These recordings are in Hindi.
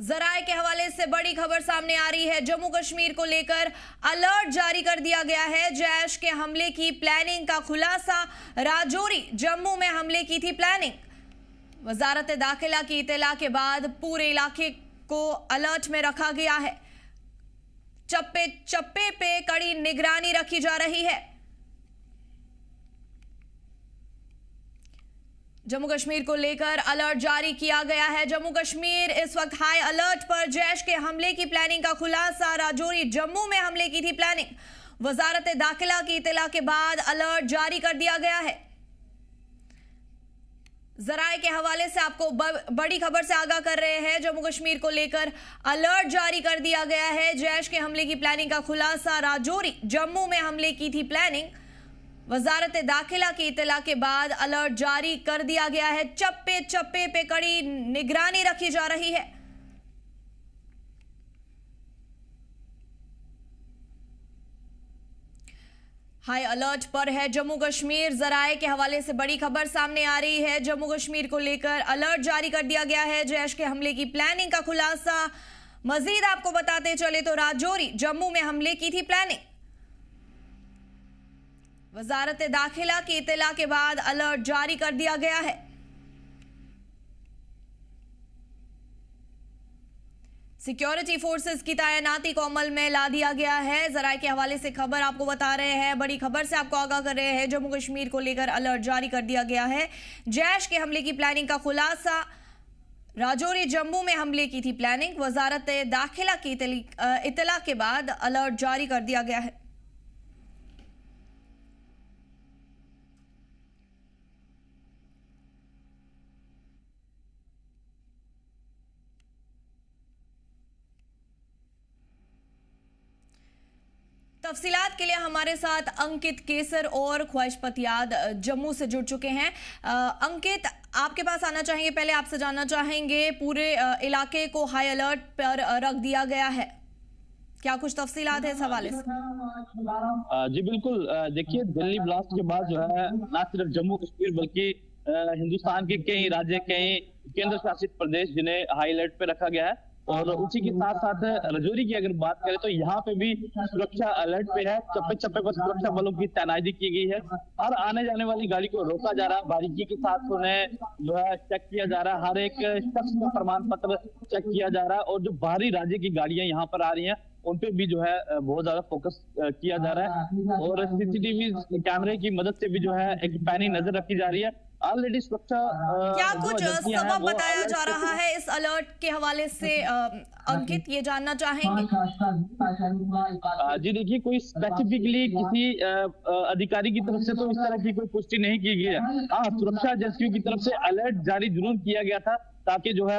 जराए के हवाले से बड़ी खबर सामने आ रही है। जम्मू कश्मीर को लेकर अलर्ट जारी कर दिया गया है। जैश के हमले की प्लानिंग का खुलासा। राजौरी जम्मू में हमले की थी प्लानिंग। वजारत दाखिला की इत्तला के बाद पूरे इलाके को अलर्ट में रखा गया है। चप्पे चप्पे पे कड़ी निगरानी रखी जा रही है। जम्मू कश्मीर को लेकर अलर्ट जारी किया गया है। जम्मू कश्मीर इस वक्त हाई अलर्ट पर। जैश के हमले की प्लानिंग का खुलासा। राजौरी जम्मू में हमले की थी प्लानिंग। वजारत दाखिला की इत्तला के बाद अलर्ट जारी कर दिया गया है। जराए के हवाले से आपको बड़ी खबर से आगाह कर रहे हैं। जम्मू कश्मीर को लेकर अलर्ट जारी कर दिया गया है। जैश के हमले की प्लानिंग का खुलासा। राजौरी जम्मू में हमले की थी प्लानिंग। वजारत दाखिला की इत्तला के बाद अलर्ट जारी कर दिया गया है। चप्पे चप्पे पे कड़ी निगरानी रखी जा रही है। हाई अलर्ट पर है जम्मू कश्मीर। जराए के हवाले से बड़ी खबर सामने आ रही है। जम्मू कश्मीर को लेकर अलर्ट जारी कर दिया गया है। जैश के हमले की प्लानिंग का खुलासा। मजीद आपको बताते चले तो राजौरी जम्मू में हमले की थी प्लानिंग। वजारत दाखिला की इत्तला के बाद अलर्ट जारी कर दिया गया है। सिक्योरिटी फोर्सेस की तैनाती को अमल में ला दिया गया है। जराए के हवाले से खबर आपको बता रहे हैं। बड़ी खबर से आपको आगाह कर रहे हैं। जम्मू कश्मीर को लेकर अलर्ट जारी कर दिया गया है। जैश के हमले की प्लानिंग का खुलासा। राजौरी जम्मू में हमले की थी प्लानिंग। वजारत दाखिला की इत्तला के बाद अलर्ट जारी कर दिया गया है। तफसीलात के लिए हमारे साथ अंकित केसर और ख्वाहिश पतियाद जम्मू से जुड़ चुके हैं। अंकित, आपके पास आना चाहेंगे। पहले आपसे जानना चाहेंगे, पूरे इलाके को हाई अलर्ट पर रख दिया गया है, क्या कुछ तफसीलात है इस हवाले से? जी बिल्कुल। देखिए, दिल्ली ब्लास्ट के बाद जो है न सिर्फ जम्मू कश्मीर बल्कि हिंदुस्तान के कई राज्य, कई केंद्र शासित प्रदेश जिन्हें हाई अलर्ट पे रखा गया है, और उसी के साथ साथ राजौरी की अगर बात करें तो यहाँ पे भी सुरक्षा अलर्ट पे है। चप्पे चप्पे पर सुरक्षा बलों की तैनाती की गई है। हर आने जाने वाली गाड़ी को रोका जा रहा है। बारीकी के साथ उन्हें जो है चेक किया जा रहा है। हर एक शख्स का प्रमाण पत्र चेक किया जा रहा है, और जो बाहरी राज्य की गाड़ियां यहाँ पर आ रही हैं उन पे भी जो है बहुत ज्यादा फोकस किया जा रहा है, और सीसीटीवी कैमरे की मदद से भी जो है एक पैनी नजर रखी जा रही है। ऑलरेडी सुरक्षा क्या कुछ सबब बताया जा रहा है इस अलर्ट के हवाले से? अंकित, ये जानना चाहेंगे। जी देखिए, कोई स्पेसिफिकली किसी अधिकारी की तरफ से तो इस तरह की कोई पुष्टि नहीं की गई है। हाँ, सुरक्षा एजेंसियों की तरफ से अलर्ट जारी जरूर किया गया था ताकि जो है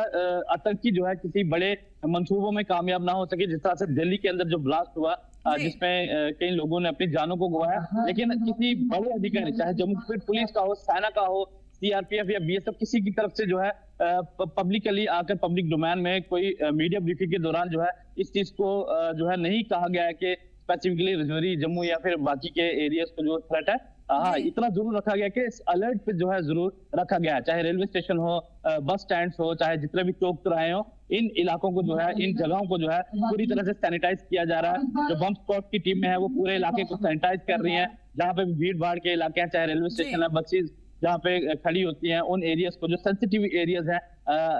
आतंकी जो है किसी बड़े मंसूबों में कामयाब ना हो सके। जिस तरह से दिल्ली के अंदर जो ब्लास्ट हुआ जिसमें कई लोगों ने अपनी जानों को गंवाया, लेकिन किसी बड़े अधिकारी, चाहे जम्मू कश्मीर पुलिस का हो, सेना का हो, सीआरपीएफ या बीएसएफ, किसी की तरफ से जो है पब्लिकली आकर पब्लिक डोमेन में कोई मीडिया ब्रीफिंग के दौरान जो है इस चीज को जो है नहीं कहा गया है कि स्पेसिफिकली राजौरी, जम्मू या फिर बाकी के एरियाज को जो थ्रेट है। हाँ, इतना जरूर रखा गया कि इस अलर्ट पे जो है जरूर रखा गया है। चाहे रेलवे स्टेशन हो, बस स्टैंड हो, चाहे जितने भी चौक चौराहे हो, इन इलाकों को जो है, इन जगहों को जो है पूरी तरह से सैनिटाइज किया जा रहा है। जो बम स्क्वाड की टीम है वो पूरे इलाके को सैनिटाइज कर रही है। जहाँ पे भीड़ भाड़ के इलाके हैं, चाहे रेलवे स्टेशन है, बसेज जहाँ पे खड़ी होती हैं, उन एरियाज को, जो सेंसिटिव एरियाज हैं,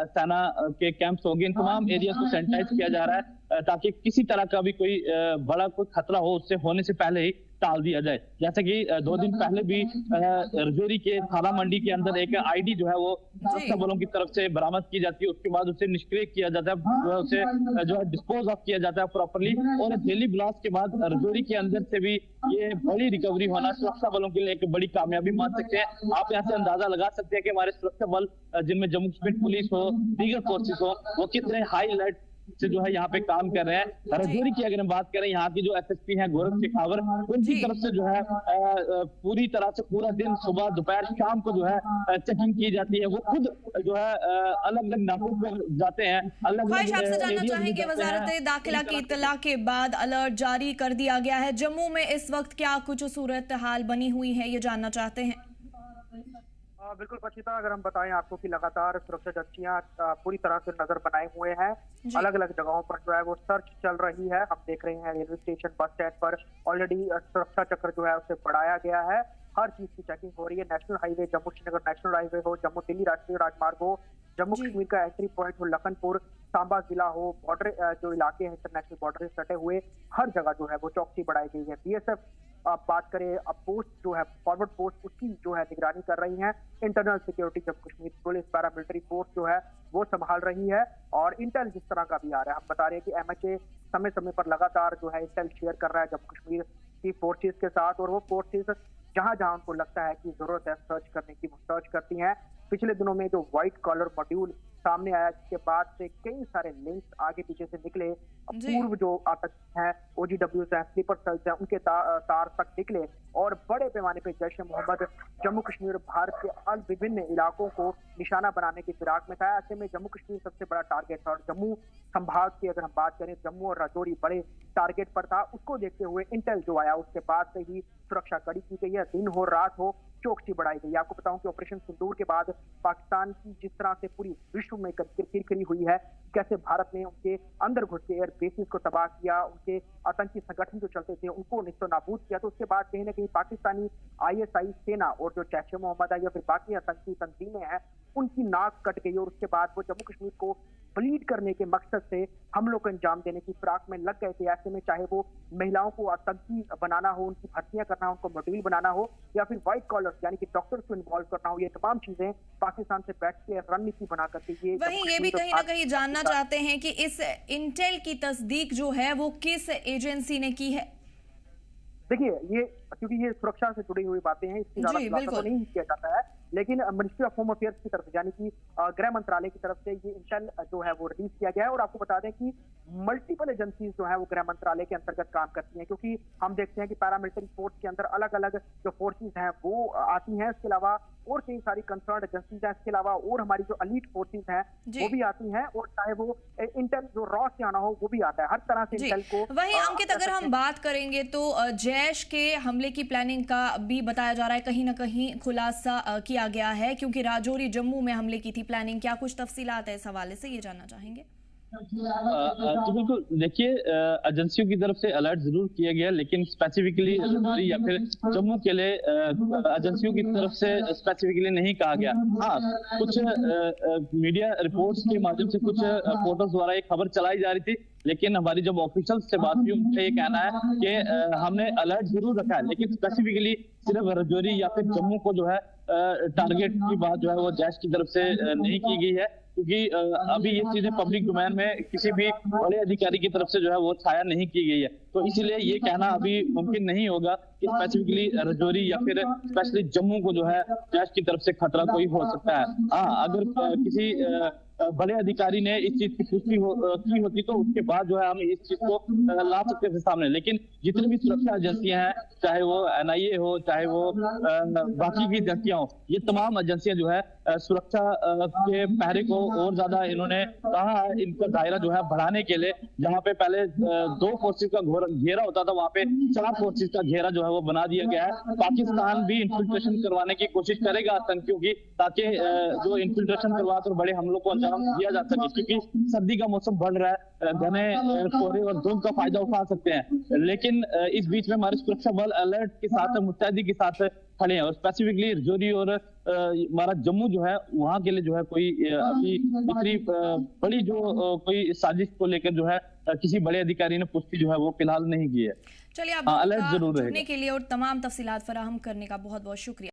सेना के कैंप्स हो गए, इन तमाम एरियाज को सैनिटाइज किया जा रहा है ताकि किसी तरह का भी कोई बड़ा कोई खतरा हो उससे होने से पहले ही टाल दिया जाए। जैसे कि 2 दिन पहले भी राजौरी के थाना मंडी के अंदर एक आईडी जो है वो सुरक्षा बलों की तरफ से बरामद की जाती है। उसके बाद उसे निष्क्रिय किया जाता है, उसे जो है डिस्पोज ऑफ किया जाता है प्रॉपरली। और दिल्ली ब्लास्ट के बाद राजौरी के अंदर से भी ये बड़ी रिकवरी होना सुरक्षा बलों के लिए एक बड़ी कामयाबी मान सकते हैं। आप यहाँ से अंदाजा लगा सकते हैं कि हमारे सुरक्षा बल, जिनमें जम्मू कश्मीर पुलिस हो, दीगर फोर्सेस हो, वो कितने हाई अलर्ट से जो है यहाँ पे काम कर रहे हैं। राजौरी की अगर हम बात करें, यहाँ की जो एसएसपी हैं गोरख शेखावर, उनकी तरफ से जो है पूरी तरह से पूरा दिन, सुबह, दोपहर, शाम को जो है चेकिंग की जाती है। वो खुद जो है अलग अलग नाकों पर जाते हैं। ख्वाहिश आपसे जानना चाहेंगे, वजारत दाखिला की इत्तला के बाद अलर्ट जारी कर दिया गया है। जम्मू में इस वक्त क्या कुछ सूरत हाल बनी हुई है, ये जानना चाहते हैं। बिल्कुल पचिता, अगर हम बताएं आपको कि लगातार सुरक्षा एजेंसियां पूरी तरह से नजर बनाए हुए हैं। अलग अलग जगहों पर जो है वो सर्च चल रही है। हम देख रहे हैं रेलवे स्टेशन, बस स्टैंड पर ऑलरेडी सुरक्षा चक्र जो है उसे बढ़ाया गया है। हर चीज की चेकिंग हो रही है। National highway, Jammu Srinagar national highway हो, जम्मू दिल्ली राष्ट्रीय राजमार्ग हो, जम्मू कश्मीर का एंट्री पॉइंट हो, लखनपुर सांबा जिला हो, बॉर्डर जो इलाके हैं इंटरनेशनल बॉर्डर से सटे हुए, हर जगह जो है वो चौकसी बढ़ाई गई है। बीएसएफ आप बात करें, अब पोस्ट जो है फॉरवर्ड पोस्ट उसकी जो है निगरानी कर रही है। Internal security Jammu Kashmir police paramilitary force जो है वो संभाल रही है। और इंटेल जिस तरह का भी आ रहा है, हम बता रहे हैं कि एमएचए समय समय पर लगातार जो है इंटेल शेयर कर रहा है जम्मू कश्मीर की फोर्सेज के साथ, और वो फोर्सेज जहां जहां उनको लगता है कि जरूरत है सर्च करने की, वो सर्च करती हैं। पिछले दिनों में जो व्हाइट कॉलर मॉड्यूल सामने आया, जिसके बाद से कई सारे लिंक्स आगे पीछे से निकले, पूर्व जो आतंकी हैं, ओजीडब्ल्यूज हैं, स्लीपर सेल्स हैं, उनके तार तक निकले और बड़े पैमाने पे जैश ए मोहम्मद जम्मू कश्मीर भारत के विभिन्न इलाकों को निशाना बनाने की फिराक में था। ऐसे में जम्मू कश्मीर सबसे बड़ा टारगेट था, और जम्मू संभाग की अगर हम बात करें, जम्मू और राजौरी बड़े टारगेट पर था। उसको देखते हुए इंटेल जो आया उसके बाद से ही सुरक्षा कड़ी की गई है। दिन हो रात हो चौकसी बढ़ाई गई। आपको बताऊं कि ऑपरेशन सिंदूर के बाद पाकिस्तान की जिस तरह से पूरी विश्व में किरकिरी हुई है, कैसे भारत ने उनके अंदर घुस के एयर बेसिस को तबाह किया, उनके आतंकी संगठन जो चलते थे उनको निस्तनाबूद किया, तो उसके बाद कहीं ना कहीं पाकिस्तानी आईएसआई सेना और जो जैश ए मोहम्मद है या फिर बाकी आतंकी तंजीमें हैं, उनकी नाक कट गई। और उसके बाद वो जम्मू कश्मीर को ब्लीड करने के मकसद से हमलों को अंजाम देने की फिराक में लग गए थे। ऐसे में चाहे वो महिलाओं को आतंकी बनाना हो, उनकी भर्तियां करना हो, उनको मॉड्यूल बनाना हो, या फिर व्हाइट कॉलर यानी कि डॉक्टर्स को इन्वॉल्व करना हो, ये तमाम चीजें पाकिस्तान से बैठ के रणनीति बना करके ये भी कहीं ना कहीं जानना चाहते हैं कि इस इंटेल की तस्दीक जो है वो किस एजेंसी ने की है। देखिए, ये क्योंकि ये सुरक्षा से जुड़ी हुई बातें हैं, इसकी ज्यादा खुलासा तो नहीं किया जाता है, लेकिन मिनिस्ट्री ऑफ होम अफेयर्स की तरफ से यानी कि गृह मंत्रालय की तरफ से ये इंटेल जो है वो रिलीज किया गया है। और आपको बता दें कि मल्टीपल एजेंसीज जो है वो गृह मंत्रालय के अंतर्गत काम करती हैं, क्योंकि हम देखते हैं कि पैरामिलिट्री फोर्स के अंदर अलग अलग जो फोर्सेज हैं वो आती हैं। इसके अलावा और कई सारी कंसर्न एजेंसीज हैं, इसके अलावा और हमारी जो एलीट फोर्सेज हैं वो भी आती हैं, और चाहे वो इंटेल जो रॉ से आना हो वो भी आता है। हर तरह से इंटेल को वहीं अंकित, अगर हम बात करेंगे तो जैश के हमले की प्लानिंग का भी बताया जा रहा है, कहीं ना कहीं खुलासा किया गया है, क्योंकि राजौरी जम्मू में हमले की थी प्लानिंग। क्या कुछ तफसीलात है इस हवाले से, ये जानना चाहेंगे। तो बिल्कुल देखिए, एजेंसियों की तरफ से अलर्ट जरूर किया गया, लेकिन स्पेसिफिकली या फिर जम्मू के लिए एजेंसियों की तरफ से स्पेसिफिकली नहीं कहा गया। हाँ, कुछ मीडिया रिपोर्ट्स के माध्यम से कुछ फोटोज द्वारा एक खबर चलाई जा रही थी, लेकिन हमारी जब ऑफिशियल से बात हुई उनका ये कहना है कि हमने अलर्ट जरूर रखा है, लेकिन स्पेसिफिकली सिर्फ राजौरी या फिर जम्मू को जो है टारगेट की बात जो है वो जैश की तरफ से नहीं की गई है, क्योंकि अभी ये चीजें पब्लिक डोमेन में किसी भी बड़े अधिकारी की तरफ से जो है वो छाया नहीं की गई है। तो इसीलिए ये कहना अभी मुमकिन नहीं होगा कि स्पेसिफिकली राजौरी या फिर स्पेशली जम्मू को जो है जैश की तरफ से खतरा कोई हो सकता है। हाँ, अगर किसी बड़े अधिकारी ने इस चीज की पुष्टि की होती तो उसके बाद जो है हम इस चीज को ला सकते थे सामने, लेकिन जितनी भी सुरक्षा एजेंसियां हैं, चाहे वो एनआईए हो, चाहे वो बाकी की एजेंसियां हो, ये तमाम एजेंसियां जो है सुरक्षा के पहरे को और ज्यादा इन्होंने कहा है इनका दायरा जो है बढ़ाने के लिए। जहां पे पहले 2 फोर्सेज का घेरा होता था, वहां पे 4 फोर्सेज का घेरा जो है वो बना दिया गया है। पाकिस्तान भी इन्फिल्ट्रेशन करवाने की कोशिश करेगा आतंकियों की, ताकि जो इन्फिल्ट्रेशन करवा कर बड़े हमलों को अंजाम दिया जा सके, क्योंकि सर्दी का मौसम बढ़ रहा है, घने कोहरे और धुंध का फायदा उठा सकते हैं। लेकिन इस बीच में हमारे सुरक्षा बल अलर्ट के साथ, मुस्तैदी के साथ खड़े हैं, और स्पेसिफिकली राजौरी और हमारा जम्मू जो है वहां के लिए जो है कोई अभी इतनी बड़ी जो कोई साजिश को लेकर जो है किसी बड़े अधिकारी ने पुष्टि जो है वो फिलहाल नहीं की है। चलिए, आप अलर्ट जरूर जुड़ने के लिए और तमाम तफसीलात फराहम करने का बहुत बहुत शुक्रिया।